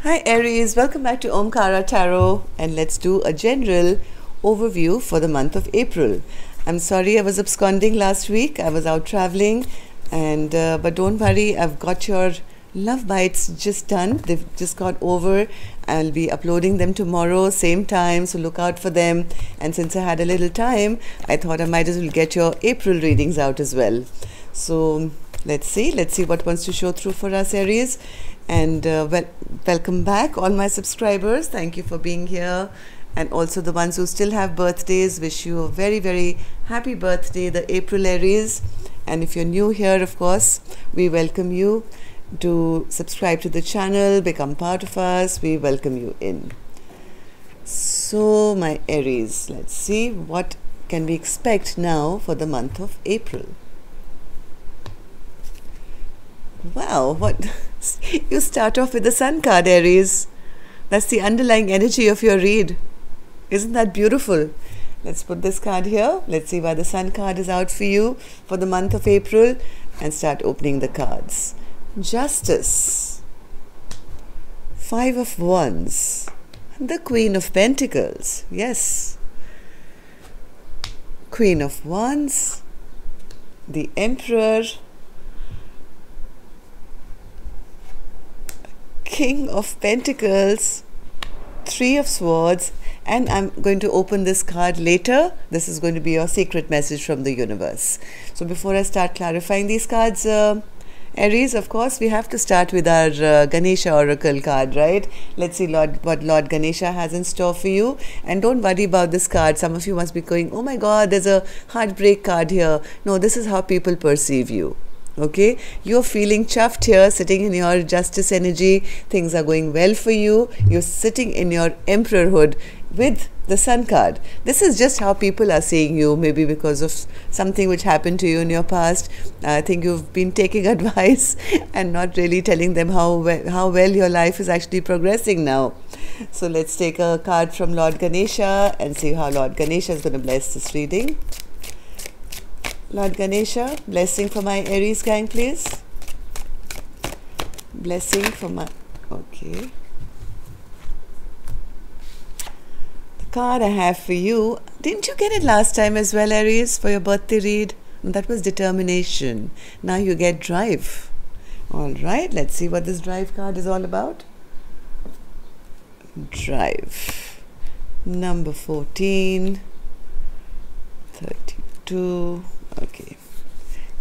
Hi Aries, welcome back to Omkara Tarot, and let's do a general overview for the month of April. I'm sorry I was absconding last week. I was out traveling, and but don't worry, I've got your love bites just done. They've just got over. I'll be uploading them tomorrow, same time, so look out for them. And since I had a little time, I thought I might as well get your April readings out as well. So let's see what wants to show through for us, Aries. And welcome back all my subscribers. Thank you for being here, and also the ones who still have birthdays, wish you a very, very happy birthday, the April Aries. And if you're new here, of course, we welcome you to subscribe to the channel, become part of us. We welcome you in. So my Aries, let's see what can we expect now for the month of April. Wow, what you start off with the Sun card, Aries. That's the underlying energy of your read. Isn't that beautiful? Let's put this card here. Let's see why the Sun card is out for you for the month of April, and start opening the cards. Justice, Five of Wands, the Queen of Pentacles. Yes, Queen of Wands, the Emperor, King of Pentacles, Three of Swords, and I'm going to open this card later. This is going to be your secret message from the universe. So before I start clarifying these cards, Aries, of course, we have to start with our Ganesha Oracle card, right? Let's see what Lord Ganesha has in store for you. And don't worry about this card. Some of you must be going, oh my God, there's a heartbreak card here. No, this is how people perceive you. Okay, you're feeling chuffed here, sitting in your justice energy. Things are going well for you. You're sitting in your emperorhood with the Sun card. This is just how people are seeing you, maybe because of something which happened to you in your past. I think you've been taking advice and not really telling them how well your life is actually progressing now. So let's take a card from Lord Ganesha and see how Lord Ganesha is going to bless this reading. Lord Ganesha, blessing for my Aries gang, please. Blessing for my... Okay. The card I have for you, didn't you get it last time as well, Aries, for your birthday read? That was determination. Now you get drive. All right, let's see what this drive card is all about. Drive. Number 14. 32. Okay.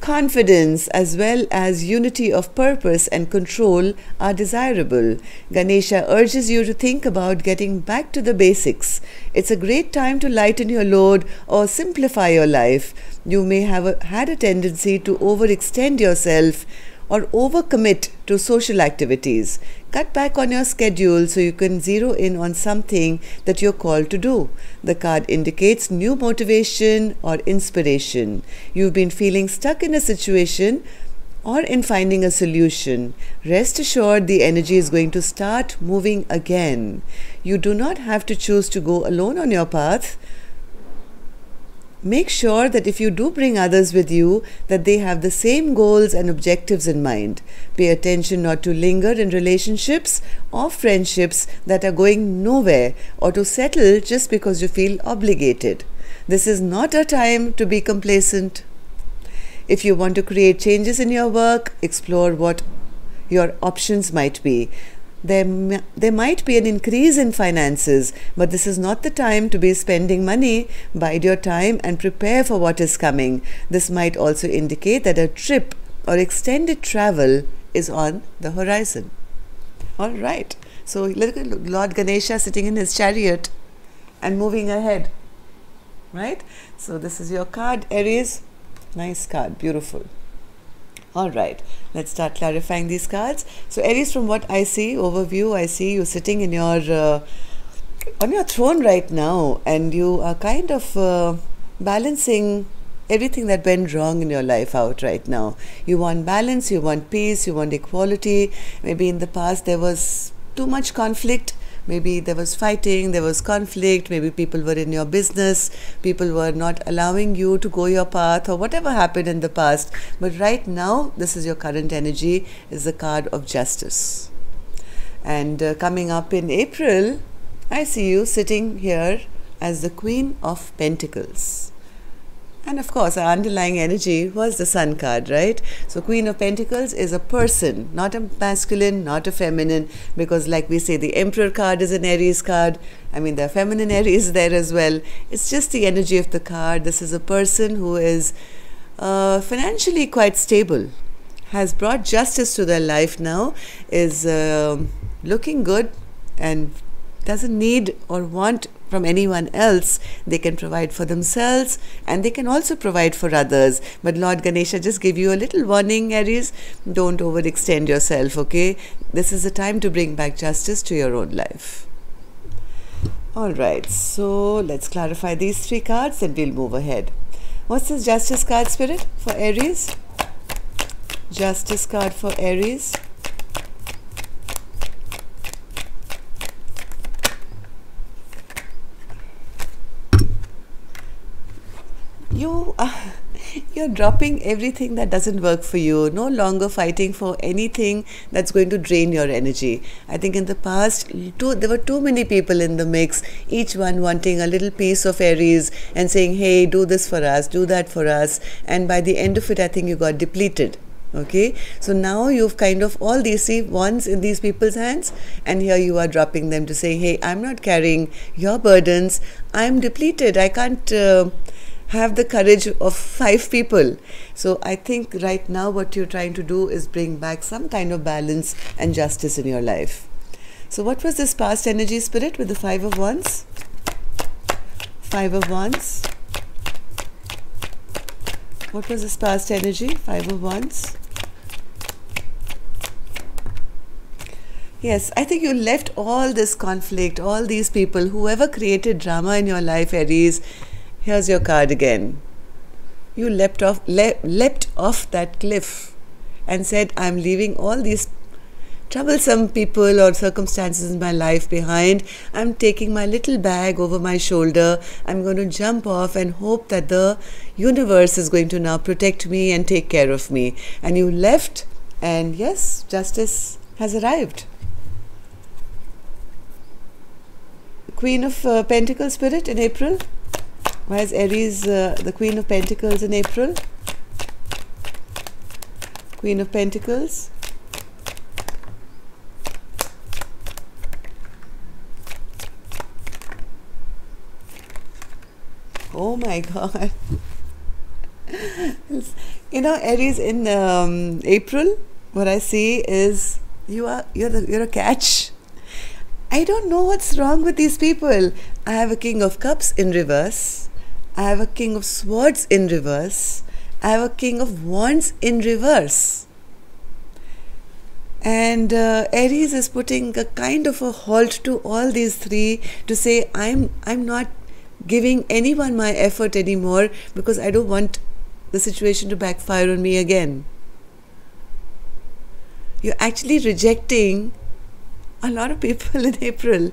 Confidence as well as unity of purpose and control are desirable. Ganesha urges you to think about getting back to the basics. It's a great time to lighten your load or simplify your life. You may have had a tendency to overextend yourself or overcommit to social activities. Cut back on your schedule so you can zero in on something that you're called to do. The card indicates new motivation or inspiration. You've been feeling stuck in a situation or in finding a solution. Rest assured the energy is going to start moving again. You do not have to choose to go alone on your path. Make sure that if you do bring others with you, that they have the same goals and objectives in mind. Pay attention not to linger in relationships or friendships that are going nowhere, or to settle just because you feel obligated. This is not a time to be complacent. If you want to create changes in your work, explore what your options might be. There might be an increase in finances, but this is not the time to be spending money. Bide your time and prepare for what is coming. This might also indicate that a trip or extended travel is on the horizon. All right. So look at Lord Ganesha sitting in his chariot and moving ahead. Right? So this is your card, Aries. Nice card. Beautiful. All right, let's start clarifying these cards. So Aries, from what I see, overview, I see you sitting in your on your throne right now, and you are kind of balancing everything that went wrong in your life out right now. You want balance, you want peace, you want equality. Maybe in the past there was too much conflict. Maybe there was fighting, there was conflict, maybe people were in your business, people were not allowing you to go your path, or whatever happened in the past. But right now, this is your current energy, is the card of justice. And coming up in April, I see you sitting here as the Queen of Pentacles. And of course, our underlying energy was the Sun card, right? So Queen of Pentacles is a person, not a masculine, not a feminine, because like we say, the Emperor card is an Aries card. I mean, there are feminine Aries there as well. It's just the energy of the card. This is a person who is financially quite stable, has brought justice to their life now, is looking good and doesn't need or want from anyone else. They can provide for themselves and they can also provide for others. But Lord Ganesha just give you a little warning, Aries. Don't overextend yourself, okay? This is the time to bring back justice to your own life. Alright, so let's clarify these 3 cards and we'll move ahead. What's this Justice card, Spirit, for Aries? Justice card for Aries. You're dropping everything that doesn't work for you, no longer fighting for anything that's going to drain your energy. I think in the past, there were too many people in the mix, each one wanting a little piece of Aries and saying, hey, do this for us, do that for us. And by the end of it, I think you got depleted. Okay, so now you've kind of all these wands in these people's hands, and here you are dropping them to say, hey, I'm not carrying your burdens, I'm depleted, I can't have the courage of 5 people. So I think right now what you're trying to do is bring back some kind of balance and justice in your life. So what was this past energy, Spirit, with the 5 of Wands? 5 of Wands. What was this past energy? 5 of Wands. Yes, I think you left all this conflict, all these people, whoever created drama in your life, Aries. Here's your card again. You leapt off that cliff and said, I'm leaving all these troublesome people or circumstances in my life behind. I'm taking my little bag over my shoulder. I'm going to jump off and hope that the universe is going to now protect me and take care of me. And you left, and yes, justice has arrived. Queen of Pentacles, Spirit, in April. Why is Aries the Queen of Pentacles in April? Queen of Pentacles. Oh my God. You know, Aries in April, what I see is you're a catch. I don't know what's wrong with these people. I have a King of Cups in reverse. I have a King of Swords in reverse. I have a King of Wands in reverse. And Aries is putting a kind of a halt to all these 3 to say, I'm not giving anyone my effort anymore because I don't want the situation to backfire on me again. You're actually rejecting a lot of people in April.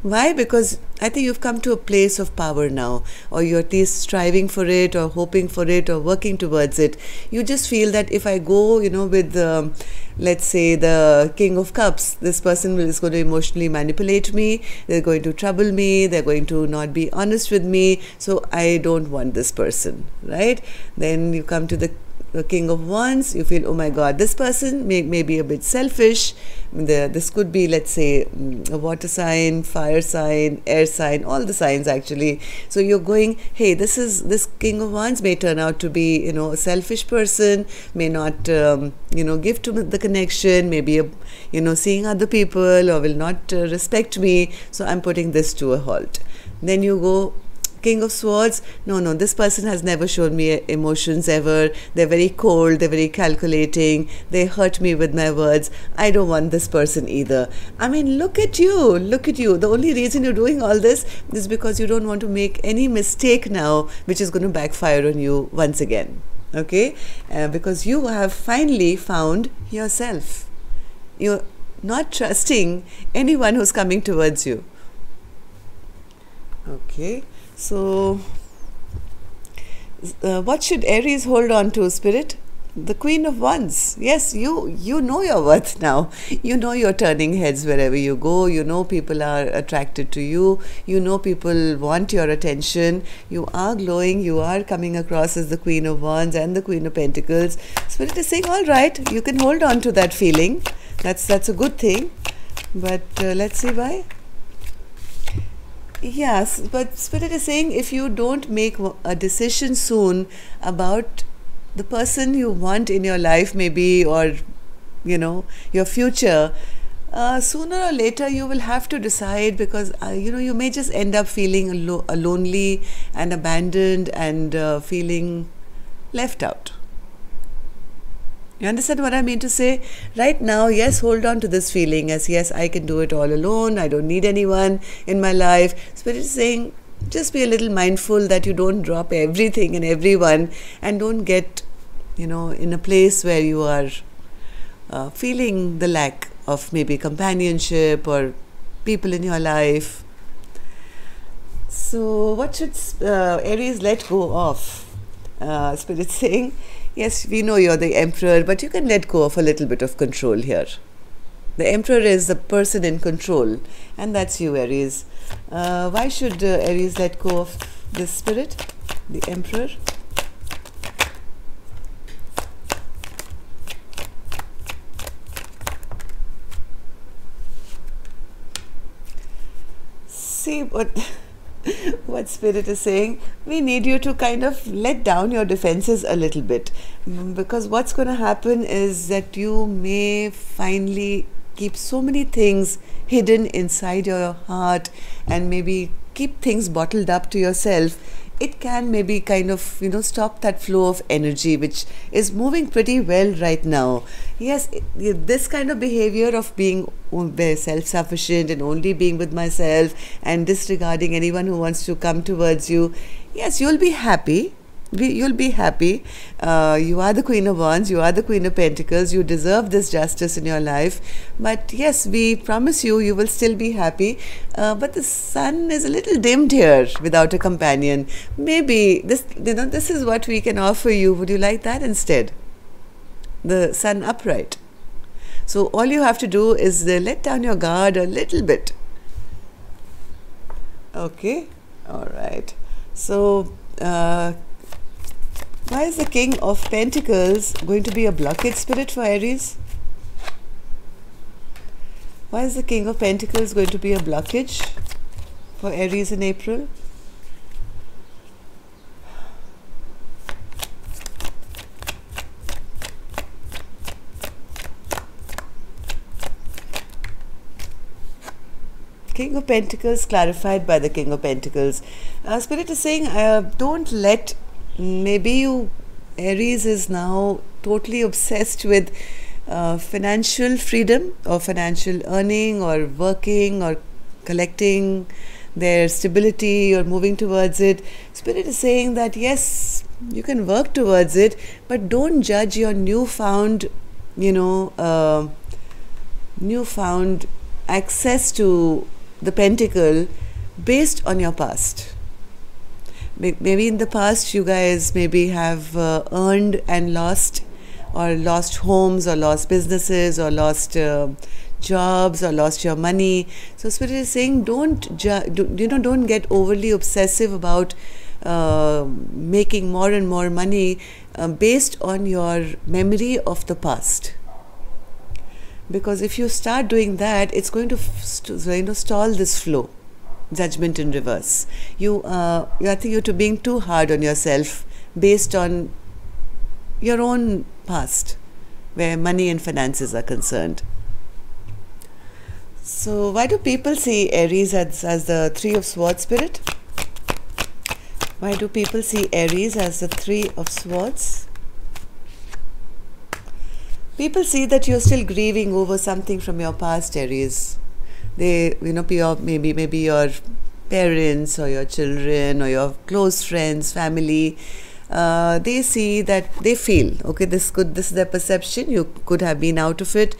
Why? Because I think you've come to a place of power now, or you're at least striving for it, or hoping for it, or working towards it. You just feel that if I go, with let's say the King of Cups, this person is going to emotionally manipulate me, they're going to trouble me, they're going to not be honest with me, so I don't want this person, right? Then you come to the King of Wands, you feel, oh my God, this person may be a bit selfish. This could be, let's say, a water sign, fire sign, air sign, all the signs actually. So you're going, hey, this King of Wands may turn out to be, a selfish person, may not, give to the connection, maybe, seeing other people, or will not respect me. So I'm putting this to a halt. Then you go, King of Swords, no, this person has never shown me emotions ever. They're very cold, they're very calculating, they hurt me with my words. I don't want this person either. I mean, look at you. The only reason you're doing all this is because you don't want to make any mistake now, which is going to backfire on you once again. Okay? Because you have finally found yourself. You're not trusting anyone who's coming towards you. Okay? So, what should Aries hold on to, Spirit? The Queen of Wands. Yes, you know your worth now. You know you're turning heads wherever you go. You know people are attracted to you. You know people want your attention. You are glowing. You are coming across as the Queen of Wands and the Queen of Pentacles. Spirit is saying, all right, you can hold on to that feeling. That's a good thing. But let's see why. Yes, but Spirit is saying if you don't make a decision soon about the person you want in your life, maybe, or your future, sooner or later you will have to decide, because you may just end up feeling lonely and abandoned and feeling left out. You understand what I mean to say? Right now, yes, hold on to this feeling as, yes, I can do it all alone. I don't need anyone in my life. Spirit is saying, just be a little mindful that you don't drop everything and everyone, and don't get, in a place where you are feeling the lack of maybe companionship or people in your life. So what should Aries let go of? Spirit saying, yes, we know you're the Emperor, but you can let go of a little bit of control here. The Emperor is the person in control, and that's you, Aries. Why should Aries let go of this Spirit, the Emperor? See what Spirit is saying. We need you to kind of let down your defenses a little bit, because what's going to happen is that you may finally keep so many things hidden inside your heart and maybe keep things bottled up to yourself. It can maybe kind of stop that flow of energy which is moving pretty well right now. Yes, this kind of behavior of being self-sufficient and only being with myself and disregarding anyone who wants to come towards you, yes, you'll be happy. You'll be happy. You are the Queen of Wands, you are the Queen of Pentacles, you deserve this justice in your life. But yes, we promise you, you will still be happy. But the sun is a little dimmed here without a companion. Maybe this is what we can offer you. Would you like that instead? The sun upright. So all you have to do is let down your guard a little bit. Okay, all right. So why is the King of Pentacles going to be a blockage, Spirit, for Aries? Why is the King of Pentacles going to be a blockage for Aries in April? King of Pentacles clarified by the King of Pentacles. Spirit is saying, don't let, maybe you, Aries is now totally obsessed with financial freedom or financial earning or working or collecting their stability or moving towards it. Spirit is saying that yes, you can work towards it, but don't judge your newfound access to the pentacle based on your past. Maybe in the past you guys maybe have earned and lost, or lost homes, or lost businesses, or lost jobs, or lost your money. So Spirit is saying, don't get overly obsessive about making more and more money based on your memory of the past. Because if you start doing that, it's going to stall this flow. Judgment in reverse. I think you're being too hard on yourself based on your own past, where money and finances are concerned. So why do people see Aries as the Three of Swords, Spirit? Why do people see Aries as the Three of Swords? People see that you're still grieving over something from your past, Aries. They, maybe your parents or your children or your close friends, family, they see that, they feel, okay, this is their perception, you could have been out of it,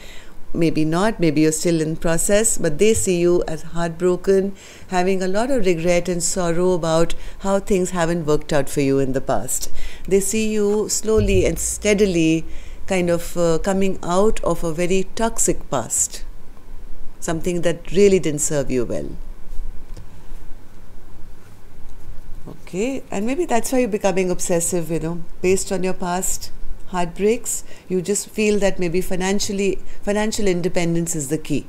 maybe not, maybe you're still in process, but they see you as heartbroken, having a lot of regret and sorrow about how things haven't worked out for you in the past. They see you slowly and steadily kind of coming out of a very toxic past, something that really didn't serve you well. Okay, and maybe that's why you're becoming obsessive, based on your past heartbreaks. You just feel that maybe financial independence is the key.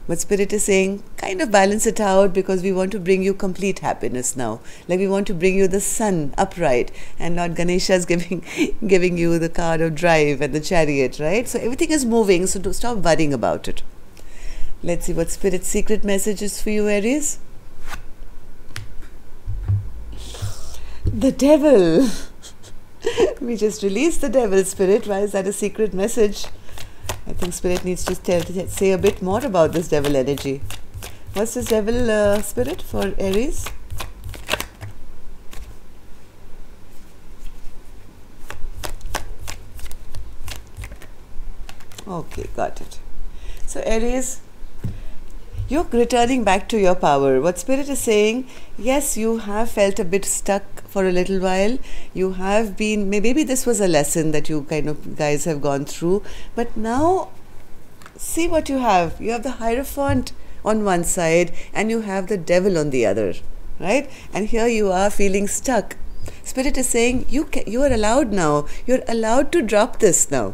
But Spirit is saying, kind of balance it out, because we want to bring you complete happiness now. Like we want to bring you the sun upright, and Lord Ganesha is giving you the card of drive and the chariot, right? So everything is moving, so to stop worrying about it. Let's see what Spirit's secret message is for you, Aries. The devil. We just released the devil, Spirit. Why is that a secret message? I think Spirit needs to say a bit more about this devil energy. What's this devil, Spirit, for Aries? Okay, got it. So Aries, you're returning back to your power. What Spirit is saying, yes, you have felt a bit stuck for a little while. You have been, maybe this was a lesson that you kind of guys have gone through, but now see what you have. You have the Hierophant on one side and you have the devil on the other, right? And here you are feeling stuck. Spirit is saying you are allowed now. You're allowed to drop this now.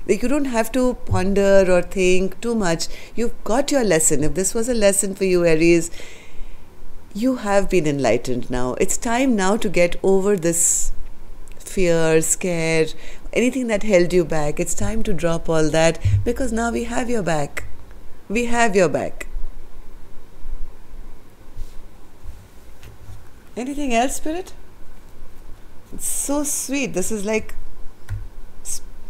Like you don't have to ponder or think too much. You've got your lesson. If this was a lesson for you, Aries, you have been enlightened now. It's time now to get over this fear, scare, anything that held you back. It's time to drop all that, because now we have your back. We have your back. Anything else, Spirit? It's so sweet. This is like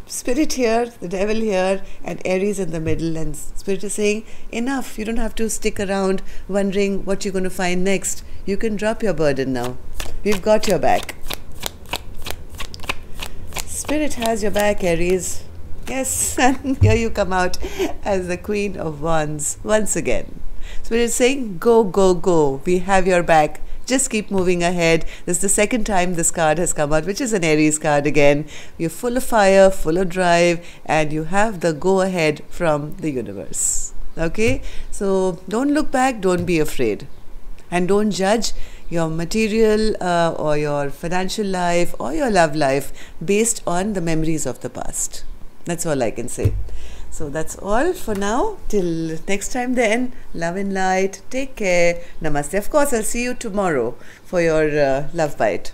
Spirit here, the devil here, and Aries in the middle, and Spirit is saying, enough. You don't have to stick around wondering what you're going to find next. You can drop your burden now. We've got your back. Spirit has your back, Aries. Yes, and here you come out as the Queen of Wands once again. Spirit is saying, go, go, go. We have your back. Just keep moving ahead. This is the second time this card has come out, which is an Aries card again. You're full of fire, full of drive, and you have the go-ahead from the universe. Okay? So don't look back, don't be afraid. And don't judge your material or your financial life or your love life based on the memories of the past. That's all I can say. So that's all for now. Till next time then, love and light. Take care. Namaste. Of course, I'll see you tomorrow for your love bite.